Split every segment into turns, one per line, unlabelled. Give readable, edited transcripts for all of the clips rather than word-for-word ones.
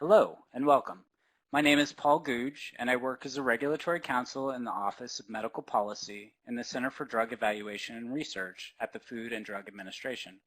Hello and welcome. My name is Paul Gouge and I work as a regulatory counsel in the Office of Medical Policy in the Center for Drug Evaluation and Research at the Food and Drug Administration.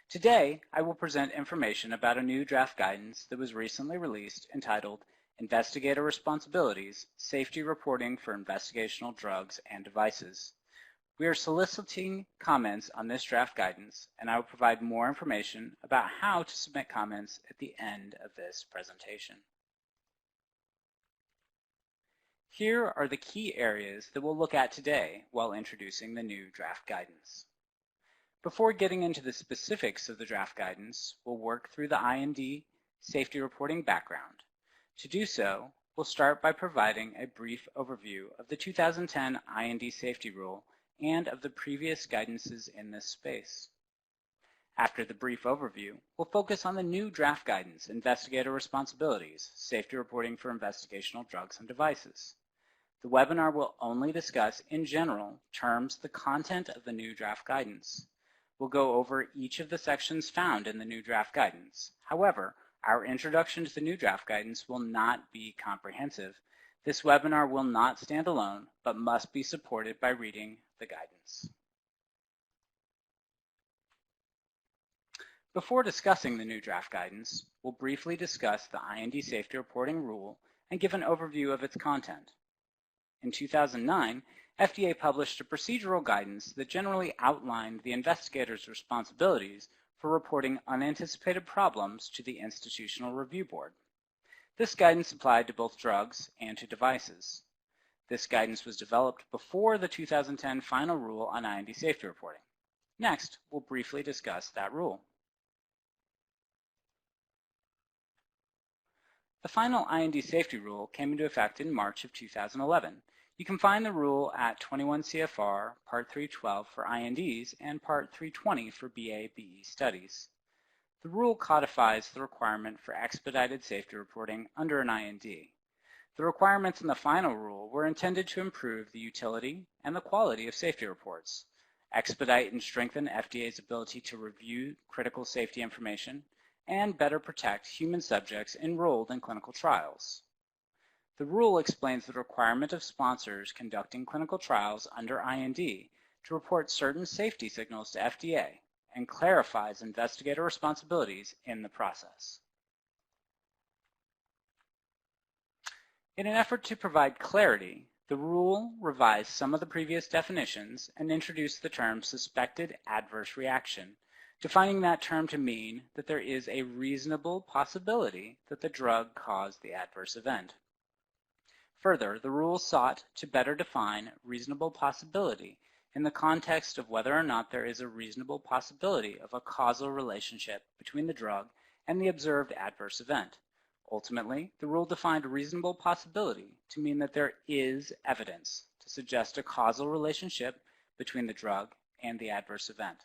Today, I will present information about a new draft guidance that was recently released entitled Investigator Responsibilities, Safety Reporting for Investigational Drugs and Devices. We are soliciting comments on this draft guidance, and I will provide more information about how to submit comments at the end of this presentation. Here are the key areas that we'll look at today while introducing the new draft guidance. Before getting into the specifics of the draft guidance, we'll work through the IND safety reporting background. To do so, we'll start by providing a brief overview of the 2010 IND safety rule and of the previous guidances in this space. After the brief overview, we'll focus on the new draft guidance, Investigator Responsibilities, Safety Reporting for Investigational Drugs and Devices. The webinar will only discuss, in general terms, the content of the new draft guidance. We'll go over each of the sections found in the new draft guidance. However, our introduction to the new draft guidance will not be comprehensive. This webinar will not stand alone, but must be supported by reading the guidance. Before discussing the new draft guidance, we'll briefly discuss the IND safety reporting rule and give an overview of its content. In 2009, FDA published a procedural guidance that generally outlined the investigator's responsibilities for reporting unanticipated problems to the Institutional Review Board. This guidance applied to both drugs and to devices. This guidance was developed before the 2010 final rule on IND safety reporting. Next, we'll briefly discuss that rule. The final IND safety rule came into effect in March of 2011. You can find the rule at 21 CFR Part 312 for INDs and Part 320 for BA/BE studies. The rule codifies the requirement for expedited safety reporting under an IND. The requirements in the final rule were intended to improve the utility and the quality of safety reports, expedite and strengthen FDA's ability to review critical safety information, and better protect human subjects enrolled in clinical trials. The rule explains the requirement of sponsors conducting clinical trials under IND to report certain safety signals to FDA and clarifies investigator responsibilities in the process. In an effort to provide clarity, the rule revised some of the previous definitions and introduced the term suspected adverse reaction, defining that term to mean that there is a reasonable possibility that the drug caused the adverse event. Further, the rule sought to better define reasonable possibility in the context of whether or not there is a reasonable possibility of a causal relationship between the drug and the observed adverse event. Ultimately, the rule defined reasonable possibility to mean that there is evidence to suggest a causal relationship between the drug and the adverse event.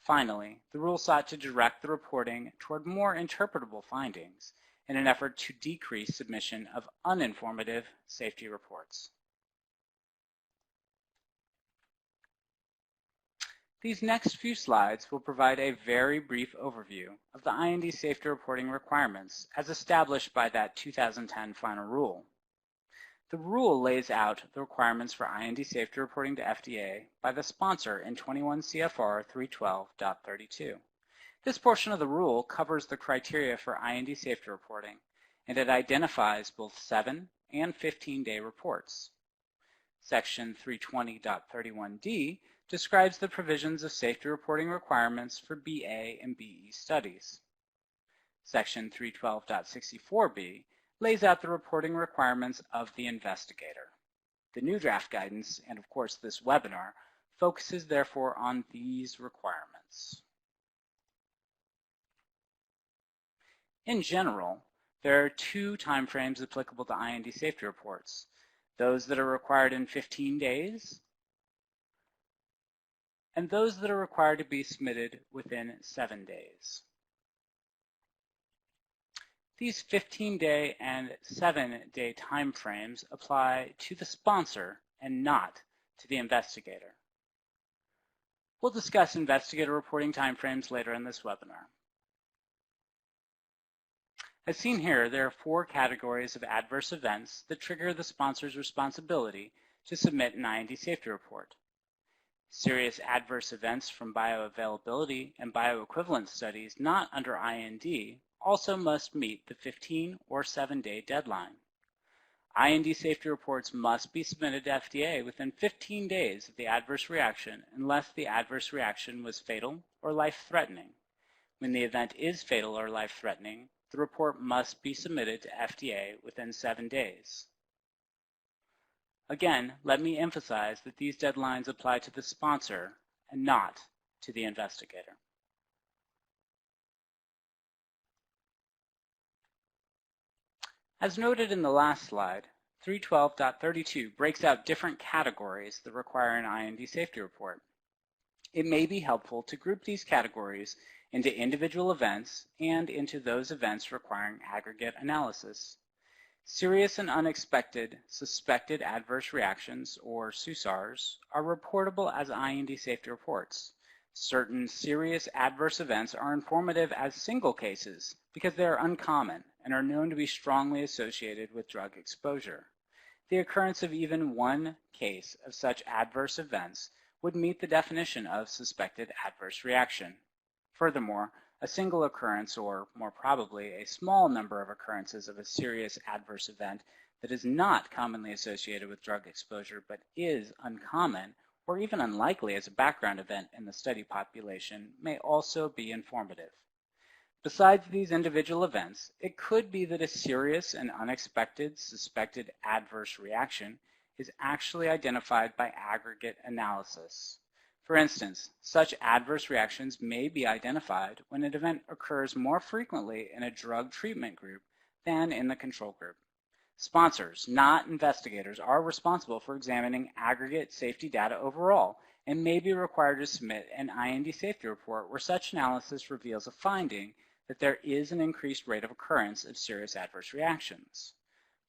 Finally, the rule sought to direct the reporting toward more interpretable findings in an effort to decrease submission of uninformative safety reports. These next few slides will provide a very brief overview of the IND safety reporting requirements as established by that 2010 final rule. The rule lays out the requirements for IND safety reporting to FDA by the sponsor in 21 CFR 312.32. This portion of the rule covers the criteria for IND safety reporting, and it identifies both 7- and 15-day reports. Section 320.31d describes the provisions of safety reporting requirements for BA and BE studies. Section 312.64b lays out the reporting requirements of the investigator. The new draft guidance, and of course this webinar, focuses therefore on these requirements. In general, there are two timeframes applicable to IND safety reports: those that are required in 15 days and those that are required to be submitted within 7 days. These 15-day and 7-day timeframes apply to the sponsor and not to the investigator. We'll discuss investigator reporting timeframes later in this webinar. As seen here, there are 4 categories of adverse events that trigger the sponsor's responsibility to submit an IND safety report. Serious adverse events from bioavailability and bioequivalence studies not under IND also must meet the 15 or 7-day deadline. IND safety reports must be submitted to FDA within 15 days of the adverse reaction unless the adverse reaction was fatal or life-threatening. When the event is fatal or life-threatening, the report must be submitted to FDA within 7 days. Again, let me emphasize that these deadlines apply to the sponsor and not to the investigator. As noted in the last slide, 312.32 breaks out different categories that require an IND safety report. It may be helpful to group these categories into individual events and into those events requiring aggregate analysis. Serious and unexpected suspected adverse reactions, or SUSARs, are reportable as IND safety reports. Certain serious adverse events are informative as single cases because they are uncommon and are known to be strongly associated with drug exposure. The occurrence of even one case of such adverse events would meet the definition of suspected adverse reaction. Furthermore, a single occurrence, or more probably a small number of occurrences of a serious adverse event that is not commonly associated with drug exposure but is uncommon or even unlikely as a background event in the study population may also be informative. Besides these individual events, it could be that a serious and unexpected suspected adverse reaction is actually identified by aggregate analysis. For instance, such adverse reactions may be identified when an event occurs more frequently in a drug treatment group than in the control group. Sponsors, not investigators, are responsible for examining aggregate safety data overall and may be required to submit an IND safety report where such analysis reveals a finding that there is an increased rate of occurrence of serious adverse reactions.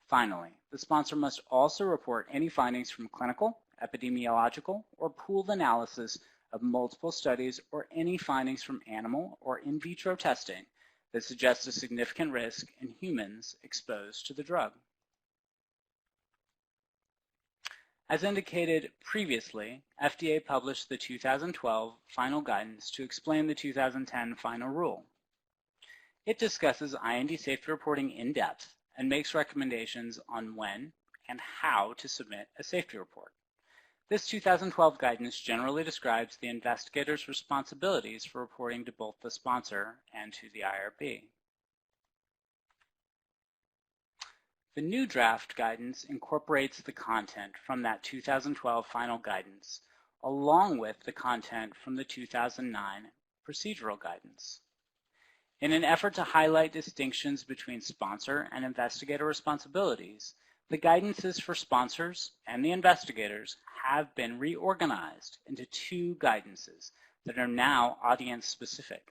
Finally, the sponsor must also report any findings from clinical, epidemiological, or pooled analysis of multiple studies or any findings from animal or in vitro testing that suggest a significant risk in humans exposed to the drug. As indicated previously, FDA published the 2012 final guidance to explain the 2010 final rule. It discusses IND safety reporting in depth and makes recommendations on when and how to submit a safety report. This 2012 guidance generally describes the investigator's responsibilities for reporting to both the sponsor and to the IRB. The new draft guidance incorporates the content from that 2012 final guidance, along with the content from the 2009 procedural guidance. In an effort to highlight distinctions between sponsor and investigator responsibilities, the guidances for sponsors and the investigators have been reorganized into 2 guidances that are now audience-specific.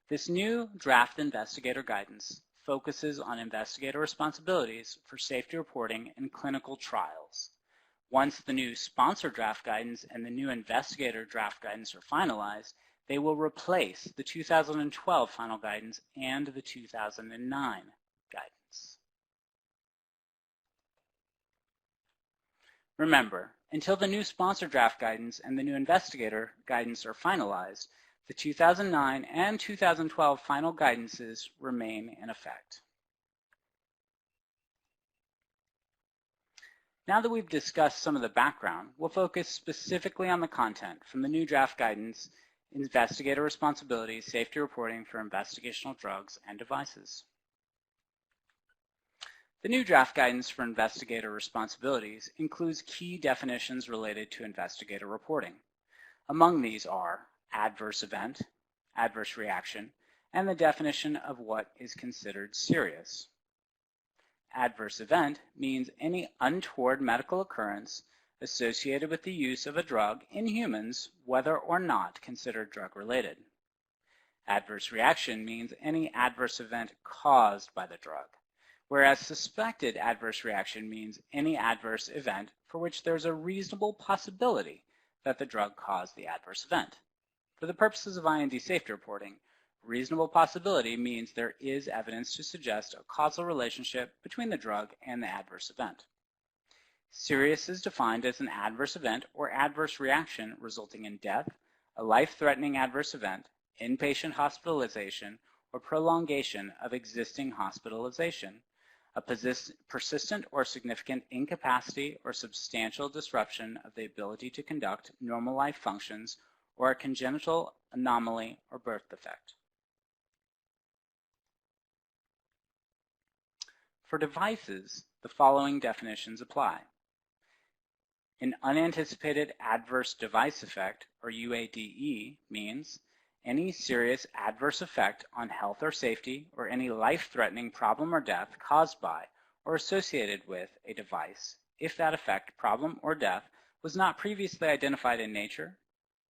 This new draft investigator guidance focuses on investigator responsibilities for safety reporting in clinical trials. Once the new sponsor draft guidance and the new investigator draft guidance are finalized, they will replace the 2012 final guidance and the 2009 guidance. Remember, until the new sponsor draft guidance and the new investigator guidance are finalized, the 2009 and 2012 final guidances remain in effect. Now that we've discussed some of the background, we'll focus specifically on the content from the new draft guidance, Investigator Responsibilities, Safety Reporting for Investigational Drugs and Devices. The new draft guidance for investigator responsibilities includes key definitions related to investigator reporting. Among these are adverse event, adverse reaction, and the definition of what is considered serious. Adverse event means any untoward medical occurrence associated with the use of a drug in humans, whether or not considered drug-related. Adverse reaction means any adverse event caused by the drug, whereas suspected adverse reaction means any adverse event for which there's a reasonable possibility that the drug caused the adverse event. For the purposes of IND safety reporting, Reasonable possibility means there is evidence to suggest a causal relationship between the drug and the adverse event. Serious is defined as an adverse event or adverse reaction resulting in death, a life-threatening adverse event, inpatient hospitalization, or prolongation of existing hospitalization, a persistent or significant incapacity or substantial disruption of the ability to conduct normal life functions, or a congenital anomaly or birth defect. For devices, the following definitions apply. An unanticipated adverse device effect, or UADE, means any serious adverse effect on health or safety or any life-threatening problem or death caused by or associated with a device if that effect, problem, or death was not previously identified in nature,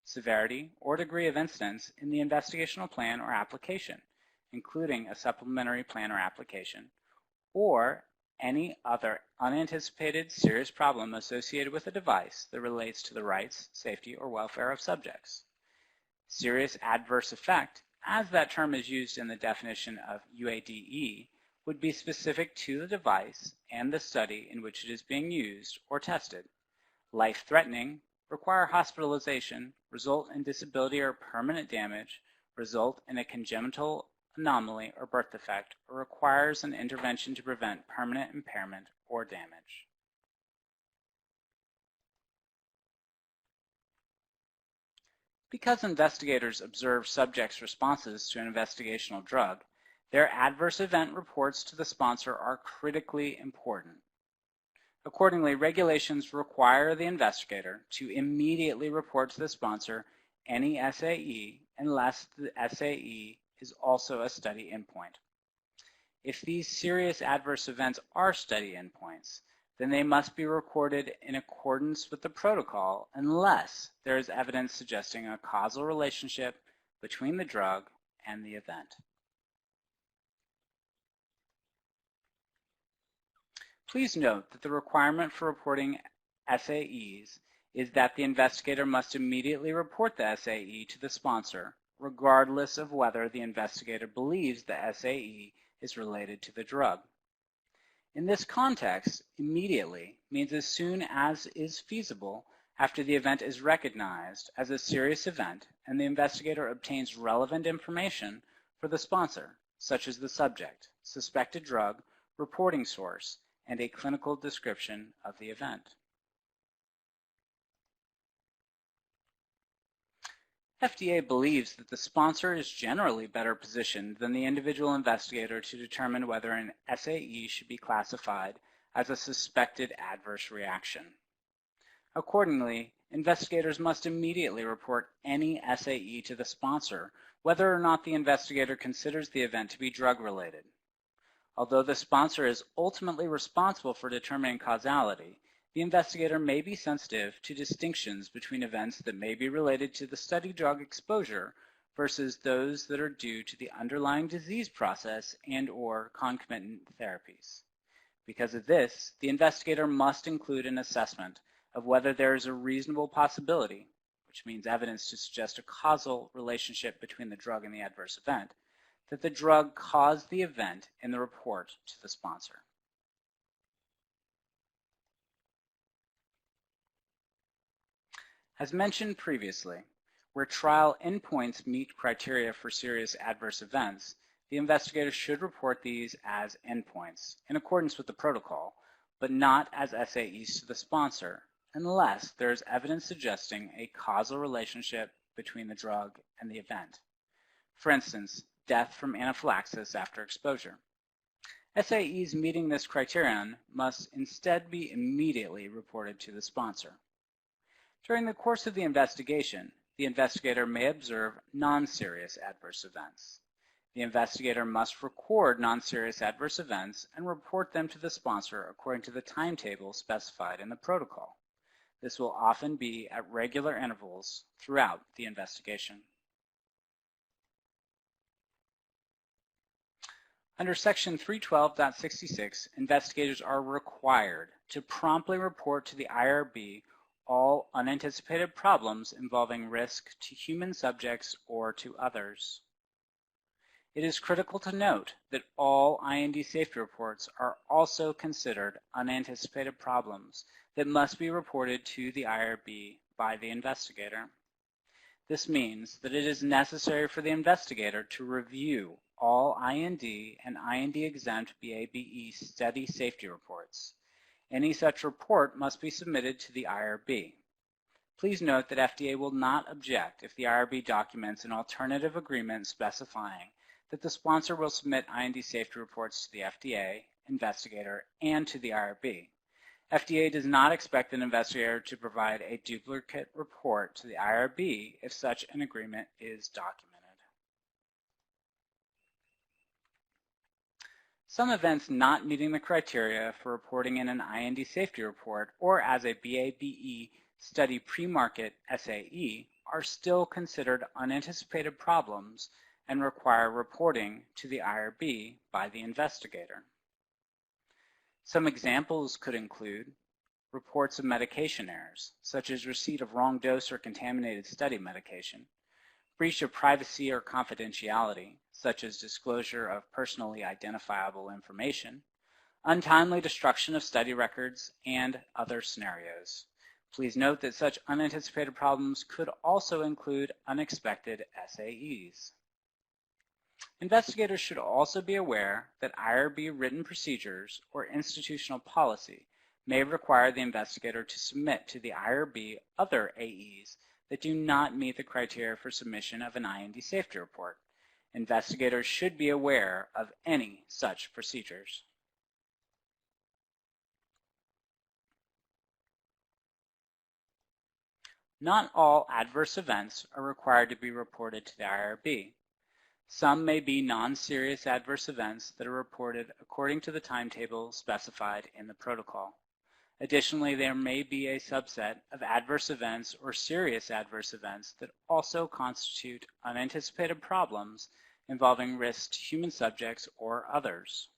severity, or degree of incidence in the investigational plan or application, including a supplementary plan or application, or any other unanticipated serious problem associated with a device that relates to the rights, safety, or welfare of subjects. Serious adverse effect, as that term is used in the definition of UADE, would be specific to the device and the study in which it is being used or tested. Life-threatening, require hospitalization, result in disability or permanent damage, result in a congenital anomaly or birth defect, or requires an intervention to prevent permanent impairment or damage. Because investigators observe subjects' responses to an investigational drug, their adverse event reports to the sponsor are critically important. Accordingly, regulations require the investigator to immediately report to the sponsor any SAE unless the SAE is also a study endpoint. If these serious adverse events are study endpoints, then they must be recorded in accordance with the protocol unless there is evidence suggesting a causal relationship between the drug and the event. Please note that the requirement for reporting SAEs is that the investigator must immediately report the SAE to the sponsor, regardless of whether the investigator believes the SAE is related to the drug. In this context, immediately means as soon as is feasible after the event is recognized as a serious event and the investigator obtains relevant information for the sponsor, such as the subject, suspected drug, reporting source, and a clinical description of the event. FDA believes that the sponsor is generally better positioned than the individual investigator to determine whether an SAE should be classified as a suspected adverse reaction. Accordingly, investigators must immediately report any SAE to the sponsor, whether or not the investigator considers the event to be drug-related. Although the sponsor is ultimately responsible for determining causality, the investigator may be sensitive to distinctions between events that may be related to the study drug exposure versus those that are due to the underlying disease process and/or concomitant therapies. Because of this, the investigator must include an assessment of whether there is a reasonable possibility, which means evidence to suggest a causal relationship between the drug and the adverse event, that the drug caused the event in the report to the sponsor. As mentioned previously, where trial endpoints meet criteria for serious adverse events, the investigator should report these as endpoints in accordance with the protocol, but not as SAEs to the sponsor, unless there is evidence suggesting a causal relationship between the drug and the event. For instance, death from anaphylaxis after exposure. SAEs meeting this criterion must instead be immediately reported to the sponsor. During the course of the investigation, the investigator may observe non-serious adverse events. The investigator must record non-serious adverse events and report them to the sponsor according to the timetable specified in the protocol. This will often be at regular intervals throughout the investigation. Under Section 312.66, investigators are required to promptly report to the IRB all unanticipated problems involving risk to human subjects or to others. It is critical to note that all IND safety reports are also considered unanticipated problems that must be reported to the IRB by the investigator. This means that it is necessary for the investigator to review all IND and IND-exempt BABE study safety reports. Any such report must be submitted to the IRB. Please note that FDA will not object if the IRB documents an alternative agreement specifying that the sponsor will submit IND safety reports to the FDA, investigator, and to the IRB. FDA does not expect an investigator to provide a duplicate report to the IRB if such an agreement is documented. Some events not meeting the criteria for reporting in an IND safety report or as a BABE study pre-market SAE are still considered unanticipated problems and require reporting to the IRB by the investigator. Some examples could include reports of medication errors, such as receipt of wrong dose or contaminated study medication, breach of privacy or confidentiality, such as disclosure of personally identifiable information, untimely destruction of study records, and other scenarios. Please note that such unanticipated problems could also include unexpected SAEs. Investigators should also be aware that IRB written procedures or institutional policy may require the investigator to submit to the IRB other AEs that do not meet the criteria for submission of an IND safety report. Investigators should be aware of any such procedures. Not all adverse events are required to be reported to the IRB. Some may be non-serious adverse events that are reported according to the timetable specified in the protocol. Additionally, there may be a subset of adverse events or serious adverse events that also constitute unanticipated problems involving risk to human subjects or others.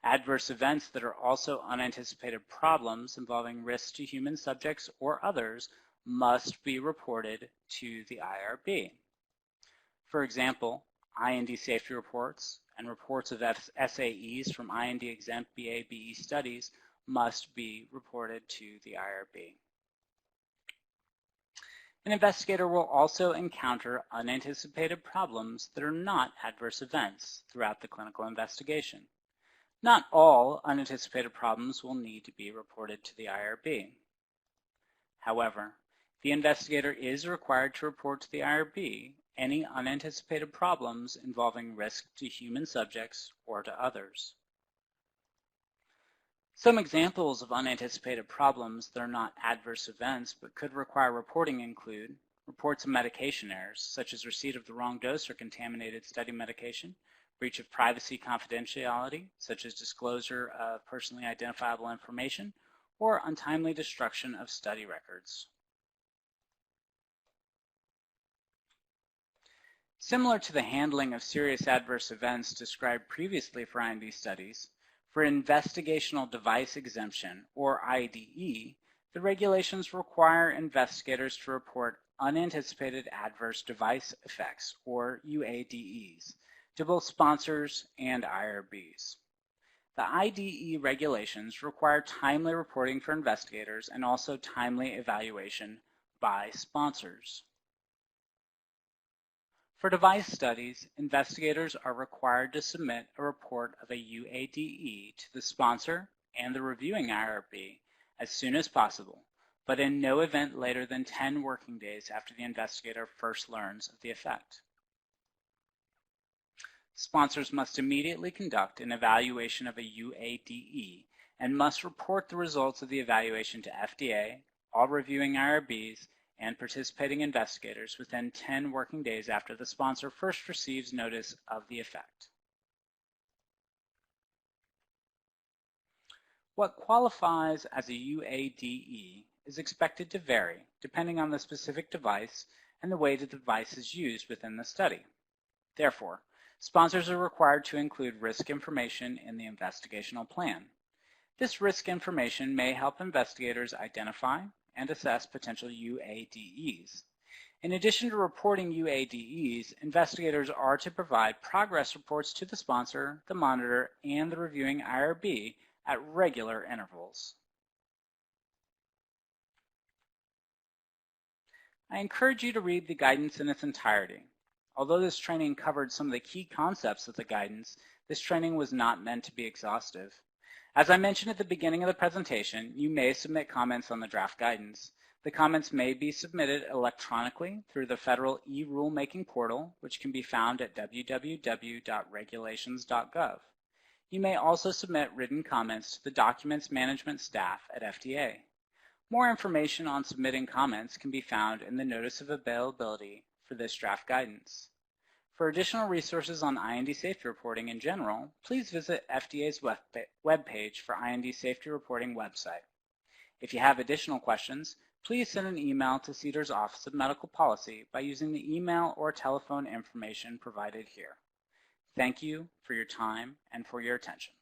Adverse events that are also unanticipated problems involving risk to human subjects or others must be reported to the IRB. For example, IND safety reports and reports of SAEs from IND-exempt BABE studies must be reported to the IRB. An investigator will also encounter unanticipated problems that are not adverse events throughout the clinical investigation. Not all unanticipated problems will need to be reported to the IRB. However, the investigator is required to report to the IRB any unanticipated problems involving risk to human subjects or to others. Some examples of unanticipated problems that are not adverse events but could require reporting include reports of medication errors, such as receipt of the wrong dose or contaminated study medication, breach of privacy confidentiality, such as disclosure of personally identifiable information, or untimely destruction of study records. Similar to the handling of serious adverse events described previously for IND studies, for investigational device exemption, or IDE, the regulations require investigators to report unanticipated adverse device effects, or UADEs, to both sponsors and IRBs. The IDE regulations require timely reporting for investigators and also timely evaluation by sponsors. For device studies, investigators are required to submit a report of a UADE to the sponsor and the reviewing IRB as soon as possible, but in no event later than 10 working days after the investigator first learns of the effect. Sponsors must immediately conduct an evaluation of a UADE and must report the results of the evaluation to FDA, all reviewing IRBs, and participating investigators within 10 working days after the sponsor first receives notice of the effect. What qualifies as a UADE is expected to vary depending on the specific device and the way the device is used within the study. Therefore, sponsors are required to include risk information in the investigational plan. This risk information may help investigators identify and assess potential UADEs. In addition to reporting UADEs, investigators are to provide progress reports to the sponsor, the monitor, and the reviewing IRB at regular intervals. I encourage you to read the guidance in its entirety. Although this training covered some of the key concepts of the guidance, this training was not meant to be exhaustive. As I mentioned at the beginning of the presentation, you may submit comments on the draft guidance. The comments may be submitted electronically through the federal e-rulemaking portal, which can be found at www.regulations.gov. You may also submit written comments to the documents management staff at FDA. More information on submitting comments can be found in the Notice of Availability for this draft guidance. For additional resources on IND safety reporting in general, please visit FDA's webpage for IND safety reporting website. If you have additional questions, please send an email to CDER's Office of Medical Policy by using the email or telephone information provided here. Thank you for your time and for your attention.